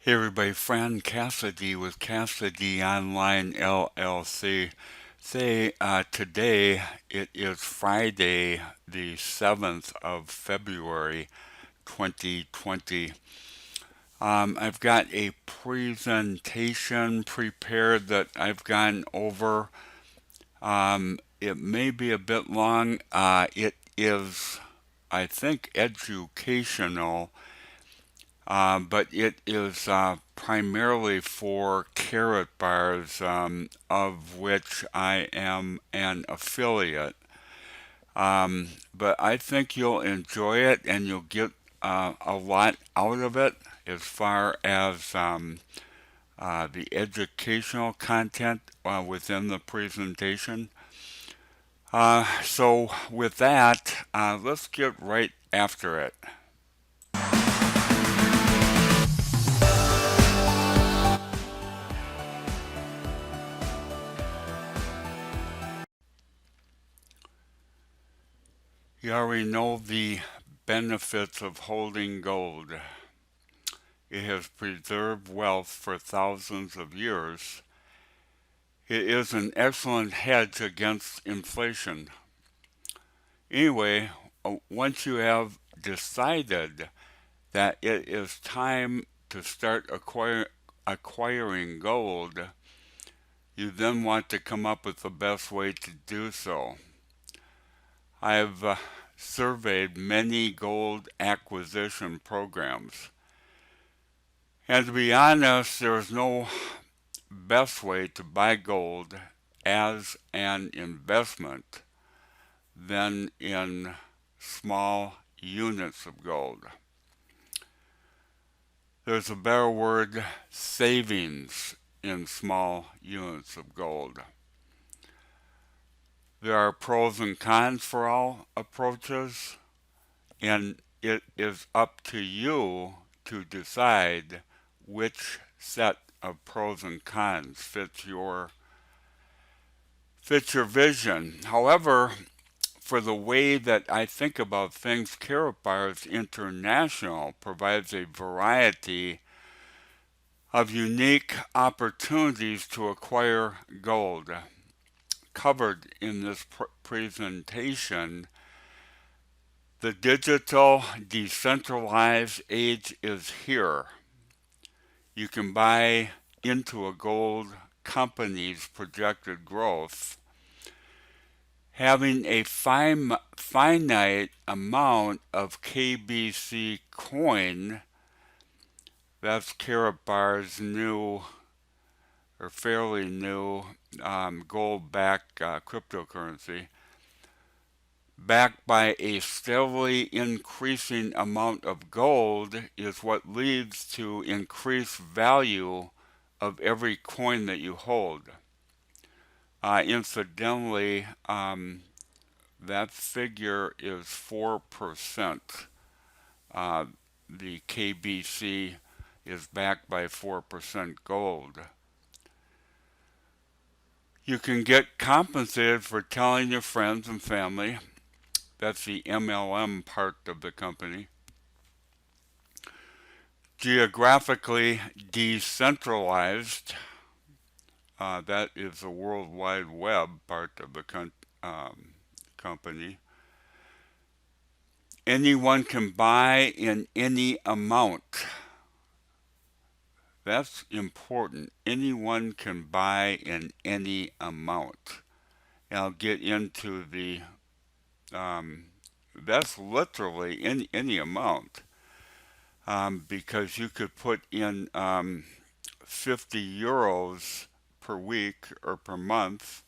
Hey everybody, friend Cassady with Cassady Online LLC. Today it is Friday, the 7th of February, 2020. I've got a presentation prepared that I've gone over. It may be a bit long. It is, I think, educational, but it is primarily for Karatbars, of which I am an affiliate. But I think you'll enjoy it and you'll get a lot out of it as far as the educational content within the presentation. So, with that, let's get right after it. You already know the benefits of holding gold. It has preserved wealth for thousands of years. It is an excellent hedge against inflation. Anyway, once you have decided that it is time to start acquiring gold, you then want to come up with the best way to do so. I've surveyed many gold acquisition programs. And to be honest, there's no best way to buy gold as an investment than in small units of gold. There's a better word, savings in small units of gold. There are pros and cons for all approaches, and it is up to you to decide which set of pros and cons fits your vision. However, for the way that I think about things, Karatbars International provides a variety of unique opportunities to acquire gold. Covered in this presentation, the digital decentralized age is here. You can buy into a gold company's projected growth. Having a finite amount of KBC coin, that's Karatbars' new or fairly new gold-backed cryptocurrency, backed by a steadily increasing amount of gold, is what leads to increased value of every coin that you hold. Incidentally, that figure is 4%. The KBC is backed by 4% gold. You can get compensated for telling your friends and family. That's the MLM part of the company. Geographically decentralized. That is the World Wide Web part of the company. Anyone can buy in any amount. That's important. Anyone can buy in any amount. And I'll get into that's literally any amount. Because you could put in 50 euros per week or per month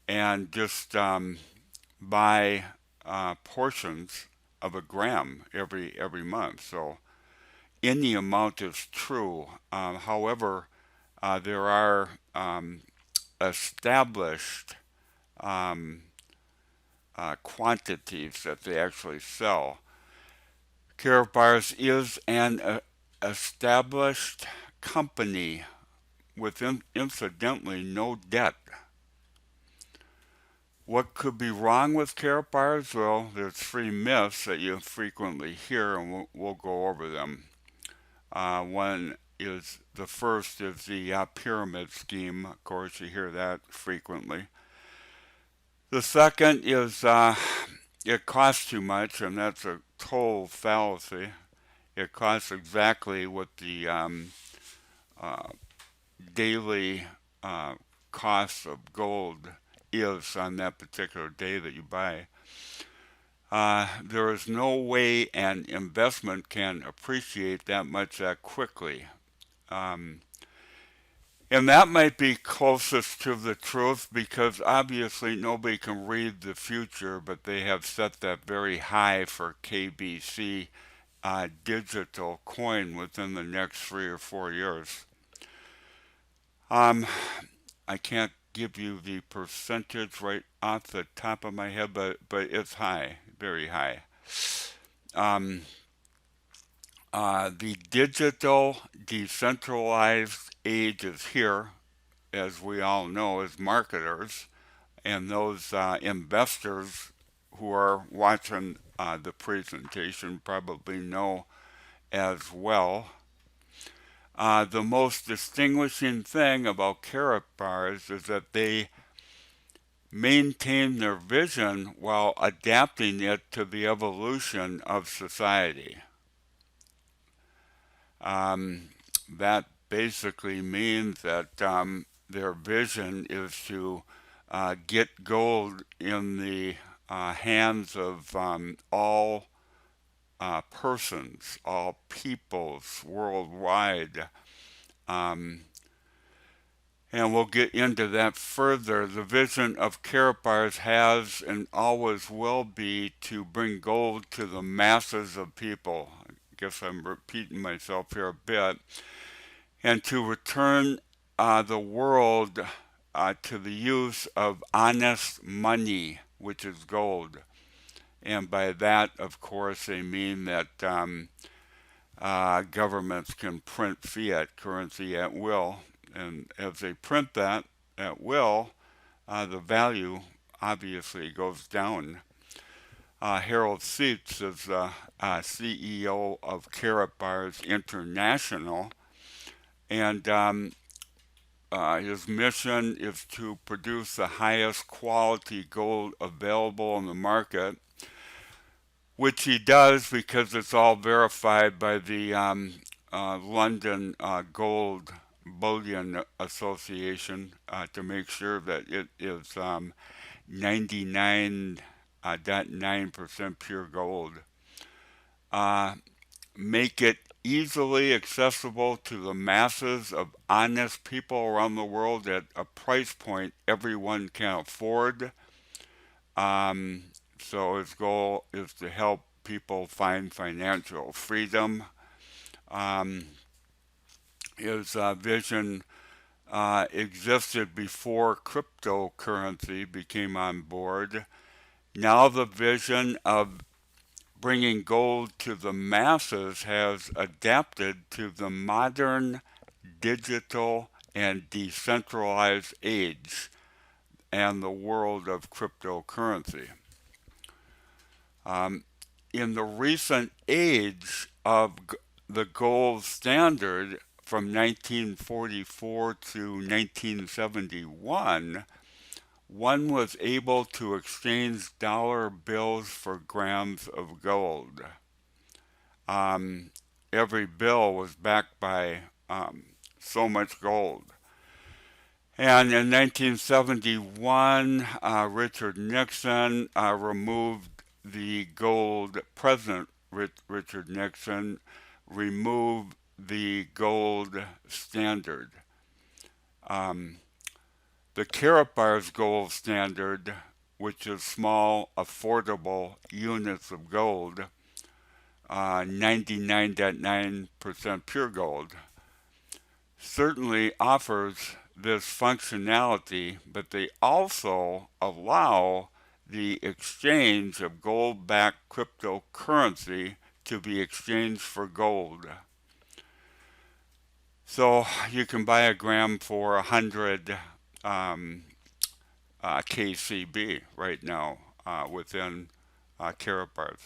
and just buy portions of a gram every month. So any amount is true. However, there are established quantities that they actually sell. Karatbars is an established company with incidentally no debt. What could be wrong with Karatbars? Well, there's three myths that you frequently hear, and we'll go over them. One is the first is the pyramid scheme. Of course, you hear that frequently. The second is it costs too much, and that's a total fallacy. It costs exactly what the uh, daily uh, cost of gold is on that particular day that you buy. There is no way an investment can appreciate that much that quickly. Um, and that might be closest to the truth because obviously nobody can read the future, but they have set that very high for KBC digital coin within the next 3 or 4 years. Um, I can't give you the percentage right off the top of my head, but it's high, very high. Um, the digital decentralized age is here, as we all know, as marketers, and those investors who are watching the presentation probably know as well. The most distinguishing thing about Karatbars is that they maintain their vision while adapting it to the evolution of society. Um, that basically means that their vision is to get gold in the hands of all persons, all peoples worldwide. Um, and we'll get into that further. The vision of Karatbars has and always will be to bring gold to the masses of people. I guess I'm repeating myself here a bit. And to return the world to the use of honest money, which is gold. And by that, of course, they mean that governments can print fiat currency at will. And as they print that at will, the value obviously goes down. Harold Seitz is the CEO of Karatbars International, and his mission is to produce the highest quality gold available in the market, which he does because it's all verified by the London Gold Bullion Association to make sure that it is 99.9% pure gold. Make it easily accessible to the masses of honest people around the world at a price point everyone can afford. So his goal is to help people find financial freedom. His vision existed before cryptocurrency became on board. Now the vision of bringing gold to the masses has adapted to the modern digital and decentralized age and the world of cryptocurrency. In the recent age of the gold standard from 1944 to 1971, one was able to exchange dollar bills for grams of gold. Every bill was backed by so much gold. And in 1971, Richard Nixon removed the gold. President Richard Nixon removed the gold standard. The Karatbars gold standard, which is small, affordable units of gold, 99.9% pure gold, certainly offers this functionality, but they also allow the exchange of gold-backed cryptocurrency to be exchanged for gold. So you can buy a gram for 100 KCB right now within Karatbars.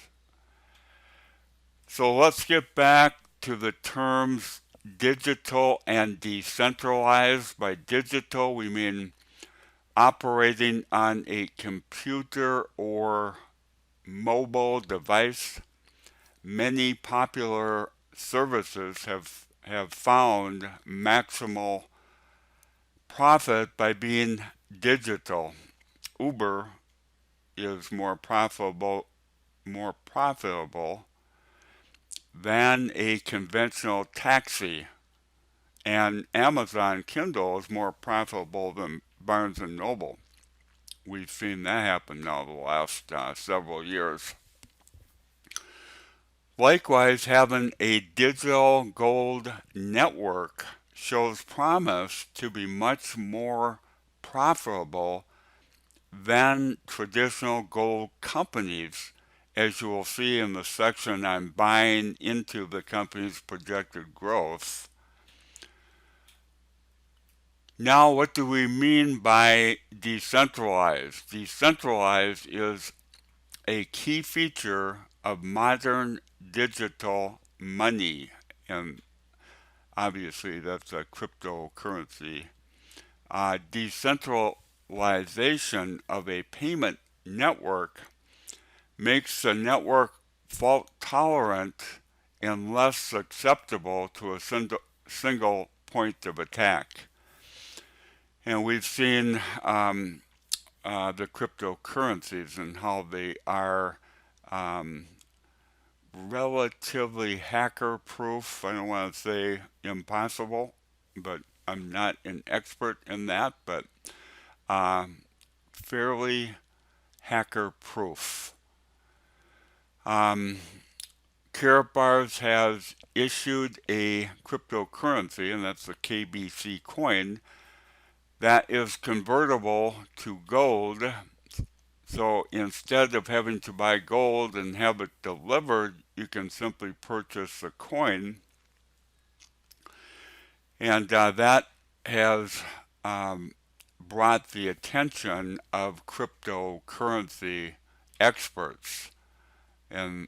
So let's get back to the terms digital and decentralized. By digital, we mean operating on a computer or mobile device. Many popular services have found maximal profit by being digital. Uber is more profitable than a conventional taxi, and Amazon Kindle is more profitable than Barnes and Noble. We've seen that happen now the last several years. Likewise, having a digital gold network shows promise to be much more profitable than traditional gold companies, as you will see in the section on buying into the company's projected growth. Now, what do we mean by decentralized? Decentralized is a key feature of modern digital money, and obviously that's a cryptocurrency. Decentralization of a payment network makes the network fault tolerant and less susceptible to a single point of attack. And we've seen the cryptocurrencies and how they are relatively hacker proof. I don't want to say impossible, but I'm not an expert in that, but fairly hacker proof. Karatbars has issued a cryptocurrency, and that's the KBC coin, that is convertible to gold. So instead of having to buy gold and have it delivered, you can simply purchase the coin. And that has brought the attention of cryptocurrency experts. And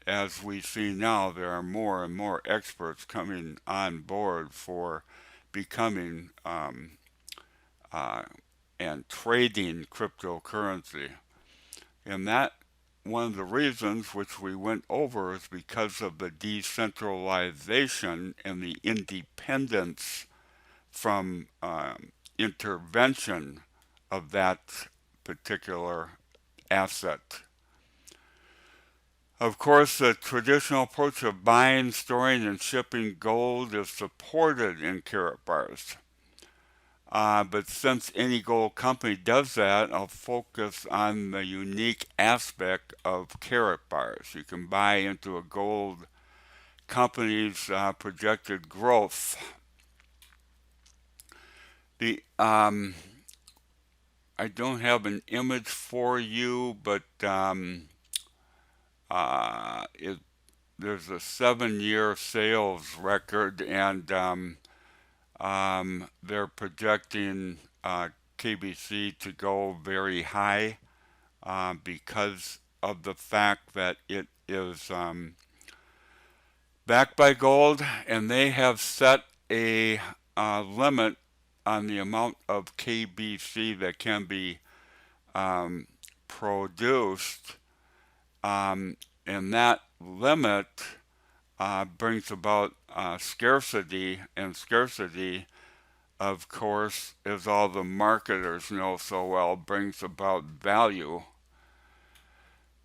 as we see now, there are more and more experts coming on board for becoming and trading cryptocurrency. And that one of the reasons which we went over is because of the decentralization and the independence from intervention of that particular asset. Of course, the traditional approach of buying, storing, and shipping gold is supported in Karatbars. But since any gold company does that, I'll focus on the unique aspect of Karatbars. You can buy into a gold company's projected growth. I don't have an image for you, but there's a 7-year sales record, and they're projecting KBC to go very high because of the fact that it is backed by gold, and they have set a limit on the amount of KBC that can be produced, and that limit brings about scarcity, and scarcity, of course, as all the marketers know so well, brings about value.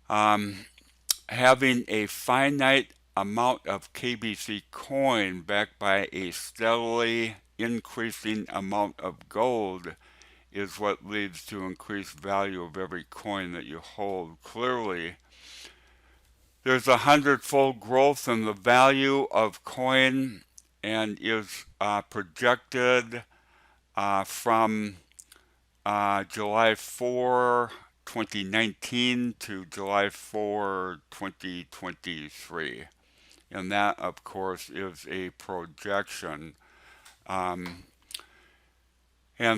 Having a finite amount of KBC coin backed by a steadily increasing amount of gold is what leads to increased value of every coin that you hold. Clearly, there's 100-fold growth in the value of coin, and is projected from July 4, 2019 to July 4, 2023. And that, of course, is a projection. And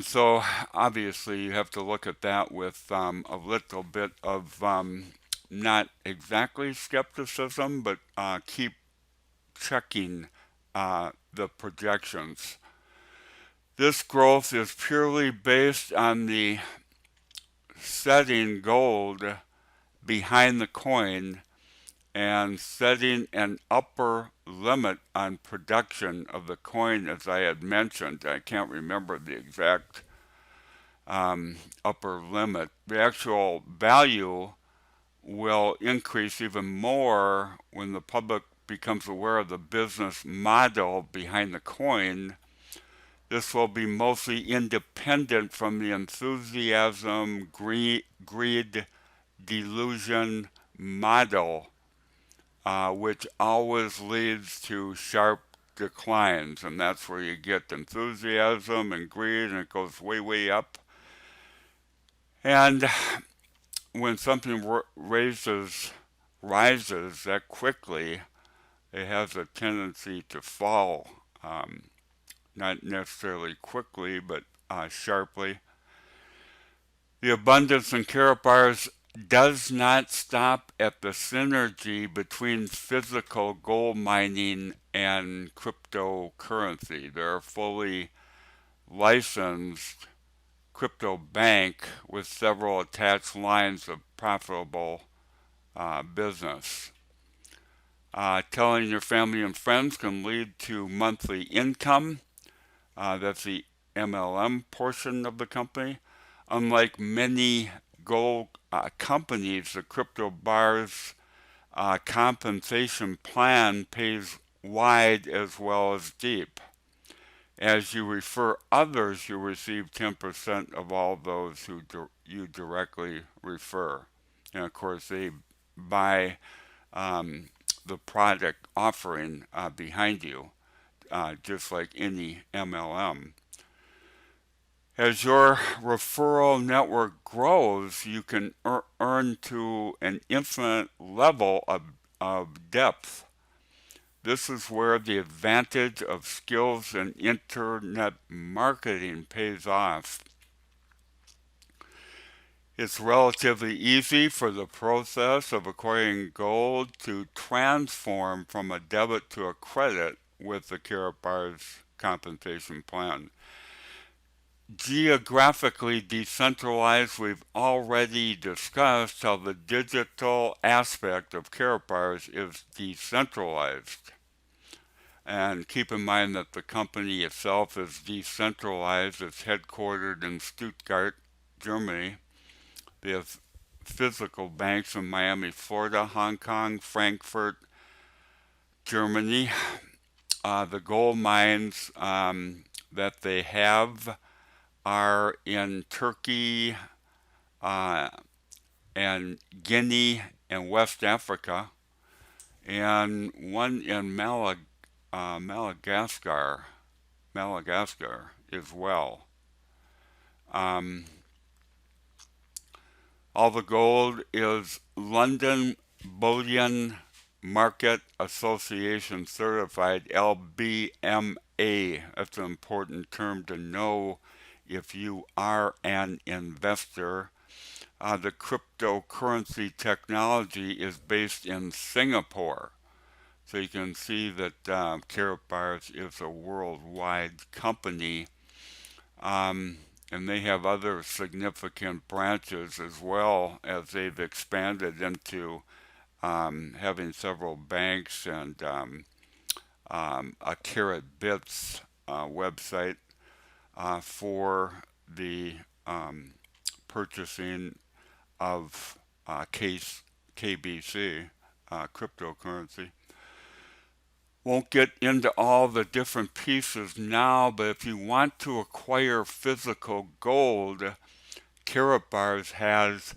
so, obviously, you have to look at that with a little bit of not exactly skepticism, but keep checking the projections. This growth is purely based on the setting gold behind the coin and setting an upper limit on production of the coin, as I had mentioned. I can't remember the exact upper limit. The actual value will increase even more when the public becomes aware of the business model behind the coin. This will be mostly independent from the enthusiasm, greed, delusion model, which always leads to sharp declines. And that's where you get enthusiasm and greed, and it goes way, way up. And when something rises that quickly, it has a tendency to fall. Not necessarily quickly, but sharply. The abundance in Karatbars does not stop at the synergy between physical gold mining and cryptocurrency. They're a fully licensed crypto bank with several attached lines of profitable business. Telling your family and friends can lead to monthly income. That's the MLM portion of the company. Unlike many gold companies, the Karatbars compensation plan pays wide as well as deep. As you refer others, you receive 10% of all those who you directly refer. And of course, they buy the product offering behind you, just like any MLM. As your referral network grows, you can earn to an infinite level of depth. This is where the advantage of skills in internet marketing pays off. It's relatively easy for the process of acquiring gold to transform from a debit to a credit with the Karatbars compensation plan. Geographically decentralized, we've already discussed how the digital aspect of Karatbars is decentralized. And keep in mind that the company itself is decentralized. It's headquartered in Stuttgart, Germany. They have physical banks in Miami, Florida, Hong Kong, Frankfurt, Germany. The gold mines that they have are in Turkey and Guinea and West Africa, and one in Madagascar as well. All the gold is London Bullion Market Association certified, LBMA. That's an important term to know if you are an investor. The cryptocurrency technology is based in Singapore. So you can see that Karatbars is a worldwide company. And they have other significant branches as well, as they've expanded into having several banks and a Carat Bits website for the purchasing of KBC, cryptocurrency. Won't get into all the different pieces now, but if you want to acquire physical gold, Karatbars has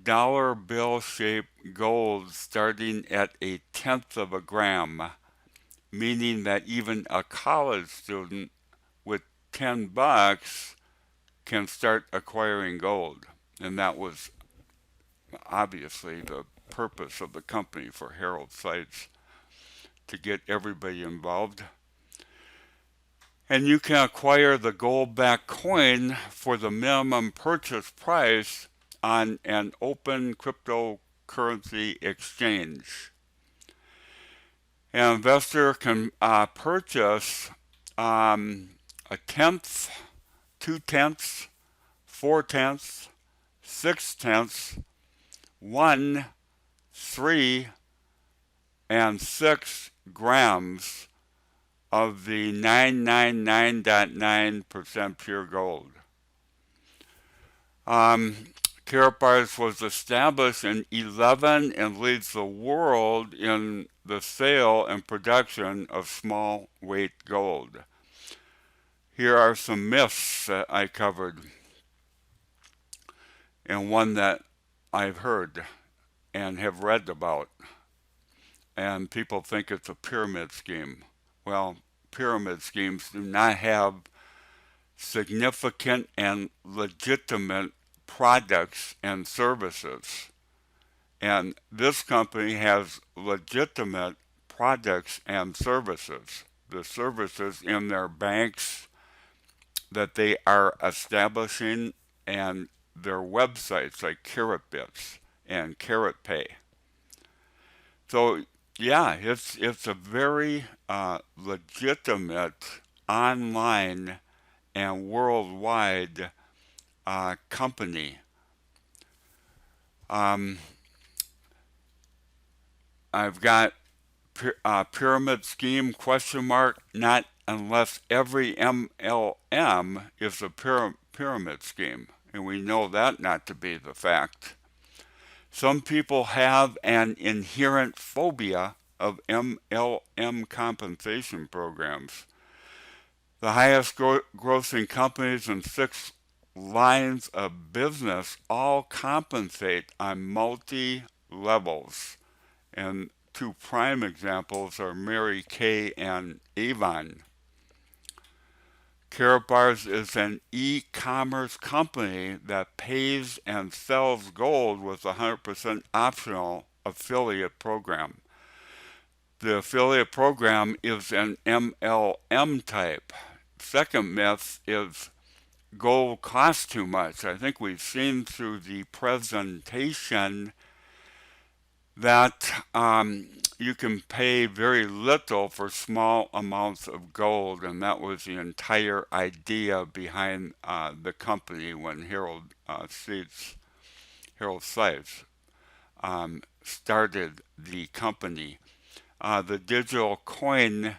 dollar bill shaped gold starting at 1/10 of a gram, meaning that even a college student with $10 can start acquiring gold. And that was obviously the purpose of the company for Herald Sites, to get everybody involved. And you can acquire the gold-backed coin for the minimum purchase price on an open cryptocurrency exchange. An investor can purchase a tenth, 2/10, 4/10, 6/10, 1, 3, and 6 grams of the 999.9% pure gold. Karatbars was established in 11 and leads the world in the sale and production of small weight gold. Here are some myths that I covered, and one that I've heard and have read about. And people think it's a pyramid scheme. Well, pyramid schemes do not have significant and legitimate products and services. And this company has legitimate products and services. The services in their banks that they are establishing and their websites like Karatbits and KaratPay. So yeah, it's a very legitimate online and worldwide company. I've got pyramid scheme question mark, not unless every MLM is a pyramid scheme, and we know that not to be the fact. Some people have an inherent phobia of MLM compensation programs. The highest grossing companies in 6 lines of business all compensate on multi levels. And 2 prime examples are Mary Kay and Avon. Karatbars is an e-commerce company that pays and sells gold with a 100% optional affiliate program. The affiliate program is an MLM type. Second myth is gold costs too much. I think we've seen through the presentation that you can pay very little for small amounts of gold, and that was the entire idea behind the company when Harold Seitz started the company. The digital coin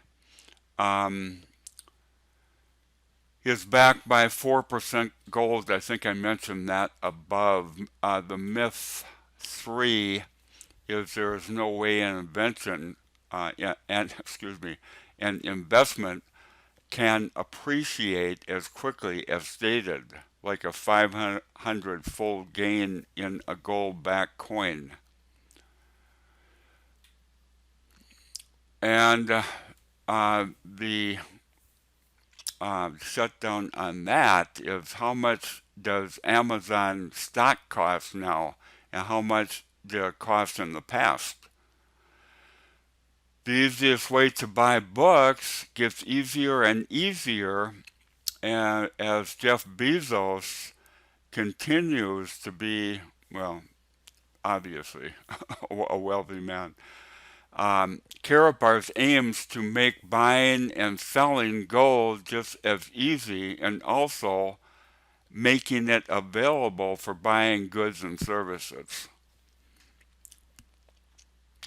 is backed by 4% gold. I think I mentioned that above. The myth 3 is there is no way an invention an investment can appreciate as quickly as stated, like a 500-fold gain in a gold-backed coin. And the shutdown on that is how much does Amazon stock cost now, and how much did it cost in the past? The easiest way to buy books gets easier and easier, and as Jeff Bezos continues to be, well, obviously, a wealthy man. Karatbars aims to make buying and selling gold just as easy, and also making it available for buying goods and services.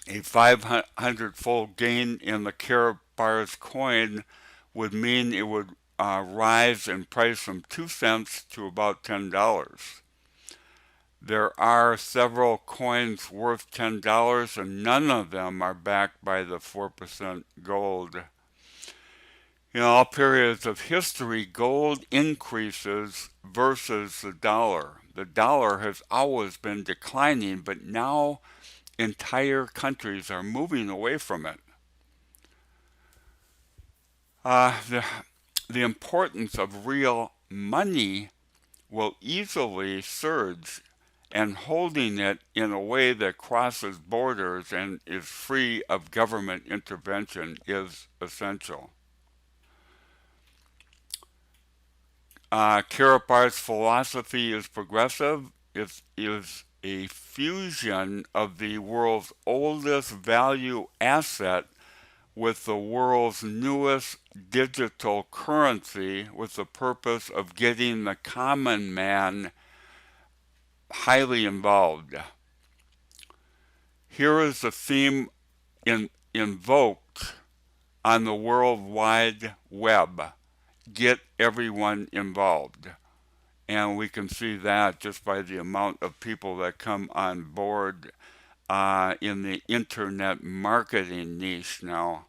A 500-fold gain in the Karatbars coin would mean it would rise in price from 2 cents to about $10. There are several coins worth $10, and none of them are backed by the 4% gold. In all periods of history, gold increases versus the dollar. The dollar has always been declining, but now entire countries are moving away from it. The importance of real money will easily surge, and holding it in a way that crosses borders and is free of government intervention is essential. Karatbars' philosophy is progressive. It is a fusion of the world's oldest value asset with the world's newest digital currency with the purpose of getting the common man highly involved. Here is the theme invoked on the World Wide Web: get everyone involved. And we can see that just by the amount of people that come on board in the internet marketing niche now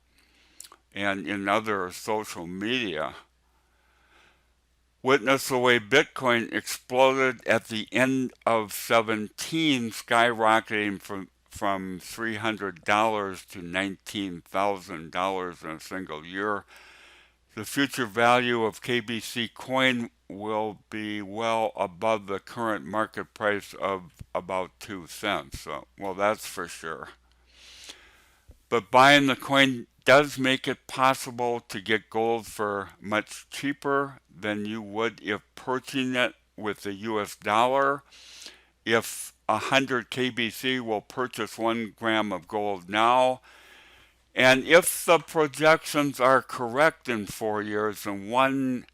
and in other social media. Witness the way Bitcoin exploded at the end of 17, skyrocketing from $300 to $19,000 in a single year. The future value of KBC coin will be well above the current market price of about 2 cents. So, well, that's for sure. But buying the coin does make it possible to get gold for much cheaper than you would if purchasing it with the US dollar. If 100 KBC will purchase 1 gram of gold now, and if the projections are correct in 4 years, then 1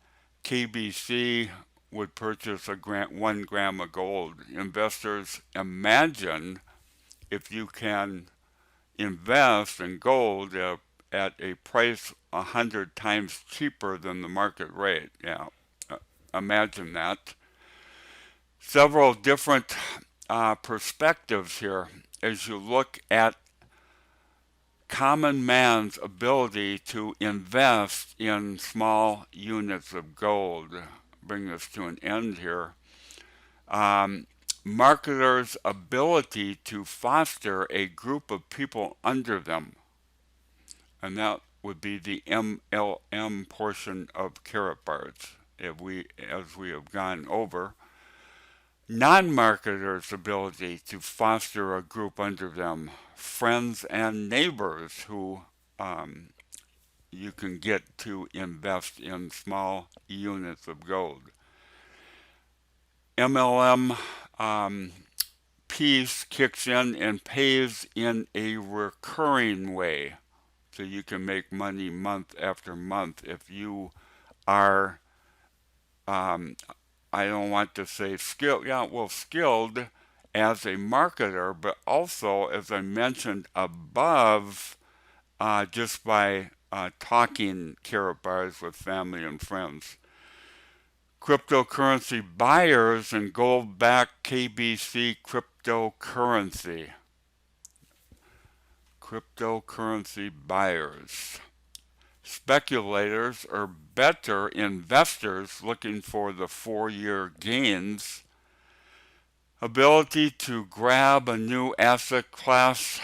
KBC would purchase 1 gram of gold. Investors, imagine if you can invest in gold at a price 100 times cheaper than the market rate. Yeah, imagine that. Several different perspectives here as you look at common man's ability to invest in small units of gold. Bring this to an end here. Marketers' ability to foster a group of people under them, and that would be the MLM portion of Karatbars, as we have gone over. Non-marketers' ability to foster a group under them, friends and neighbors who you can get to invest in small units of gold. MLM piece kicks in and pays in a recurring way, so you can make money month after month if you are I don't want to say skilled, skilled as a marketer, but also, as I mentioned above, just by talking Karatbars with family and friends. Cryptocurrency buyers and gold-backed KBC cryptocurrency. Cryptocurrency buyers. Speculators or better investors looking for the 4-year gains. Ability to grab a new asset class,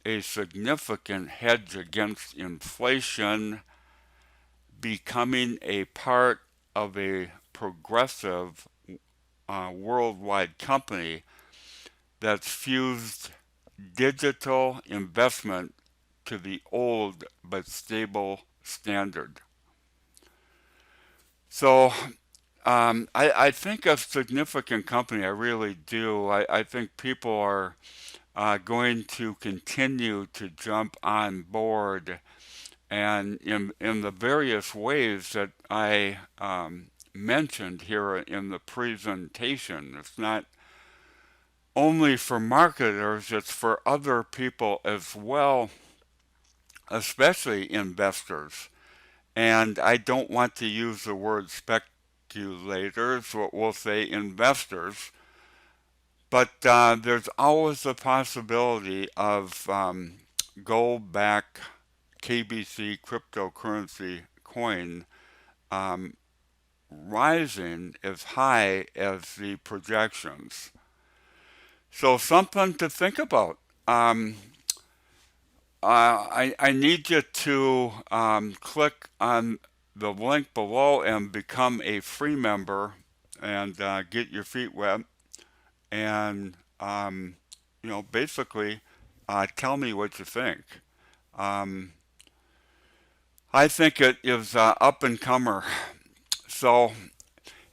a significant hedge against inflation, becoming a part of a progressive worldwide company that's fused digital investment to the old but stable standard. So I think a significant company, I really do. I think people are going to continue to jump on board, and in the various ways that I mentioned here in the presentation. It's not only for marketers, it's for other people as well, especially investors. And I don't want to use the word speculators, we'll say investors, but there's always the possibility of gold-backed KBC cryptocurrency coin rising as high as the projections. So something to think about. I need you to click on the link below and become a free member and get your feet wet and basically tell me what you think. I think it is up and comer. So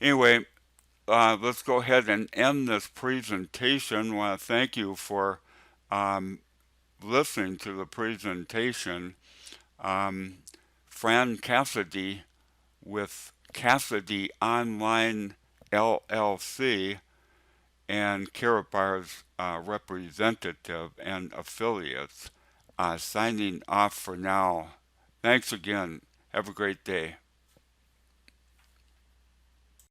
anyway, let's go ahead and end this presentation. I want to thank you for listening to the presentation. Fran Cassady with Cassady Online LLC and Karatbars representative and affiliates. Signing off for now. Thanks again. Have a great day.